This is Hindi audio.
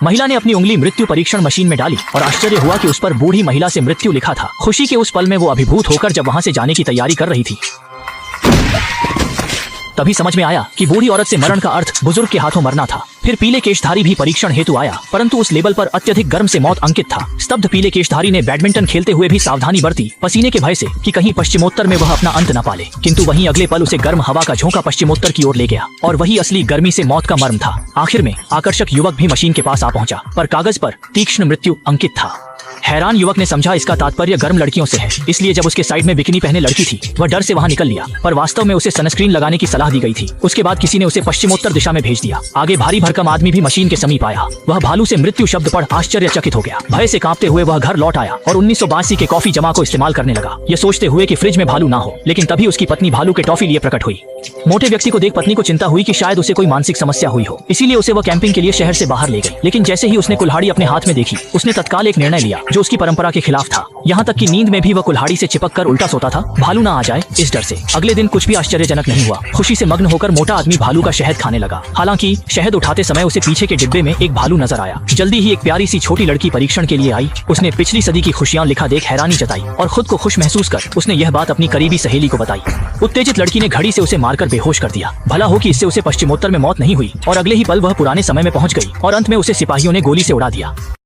महिला ने अपनी उंगली मृत्यु परीक्षण मशीन में डाली और आश्चर्य हुआ कि उस पर बूढ़ी महिला से मृत्यु लिखा था। खुशी के उस पल में वो अभिभूत होकर जब वहाँ से जाने की तैयारी कर रही थी, तभी समझ में आया कि बूढ़ी औरत से मरण का अर्थ बुजुर्ग के हाथों मरना था। फिर पीले केशधारी भी परीक्षण हेतु आया, परंतु उस लेबल पर अत्यधिक गर्म से मौत अंकित था। स्तब्ध पीले केशधारी ने बैडमिंटन खेलते हुए भी सावधानी बरती, पसीने के भय से कि कहीं पश्चिमोत्तर में वह अपना अंत न पाले। किंतु वहीं अगले पल उसे गर्म हवा का झोंका पश्चिमोत्तर की ओर ले गया और वही असली गर्मी से मौत का मर्म था। आखिर में आकर्षक युवक भी मशीन के पास आ पहुंचा, पर कागज पर तीक्ष्ण मृत्यु अंकित था। हैरान युवक ने समझा इसका तात्पर्य गर्म लड़कियों से है, इसलिए जब उसके साइड में बिकिनी पहने लड़की थी वह डर से वहां निकल लिया, पर वास्तव में उसे सनस्क्रीन लगाने की सलाह दी गई थी। उसके बाद किसी ने उसे पश्चिमोत्तर दिशा में भेज दिया। आगे भारी भरकम आदमी भी मशीन के समीप आया। वह भालू से मृत्यु शब्द पढ़ आश्चर्यचकित हो गया। भय से कांपते हुए वह घर लौट आया और 1982 के कॉफी जमा को इस्तेमाल करने लगा, ये सोचते हुए कि फ्रिज में भालू ना हो। लेकिन तभी उसकी पत्नी भालू के टॉफी लिए प्रकट हुई। मोटे व्यक्ति को देख पत्नी को चिंता हुई कि शायद उसे कोई मानसिक समस्या हुई हो, इसीलिए उसे वह कैंपिंग के लिए शहर से बाहर ले गई। लेकिन जैसे ही उसने कुल्हाड़ी अपने हाथ में देखी, उसने तत्काल एक निर्णय लिया जो उसकी परंपरा के खिलाफ था। यहाँ तक कि नींद में भी वह कुल्हाड़ी से चिपक कर उल्टा सोता था, भालू ना आ जाए इस डर से। अगले दिन कुछ भी आश्चर्यजनक नहीं हुआ। खुशी से मग्न होकर मोटा आदमी भालू का शहद खाने लगा। हालांकि शहद उठाते समय उसे पीछे के डिब्बे में एक भालू नजर आया। जल्दी ही एक प्यारी सी छोटी लड़की परीक्षण के लिए आई। उसने पिछली सदी की खुशियां लिखा देख हैरानी जताई और खुद को खुश महसूस कर उसने यह बात अपनी करीबी सहेली को बताई। उत्तेजित लड़की ने घड़ी से उसे मारकर बेहोश कर दिया। भला हो कि इससे उसे पश्चिमोत्तर में मौत नहीं हुई और अगले ही पल वह पुराने समय में पहुंच गई और अंत में उसे सिपाहियों ने गोली से उड़ा दिया।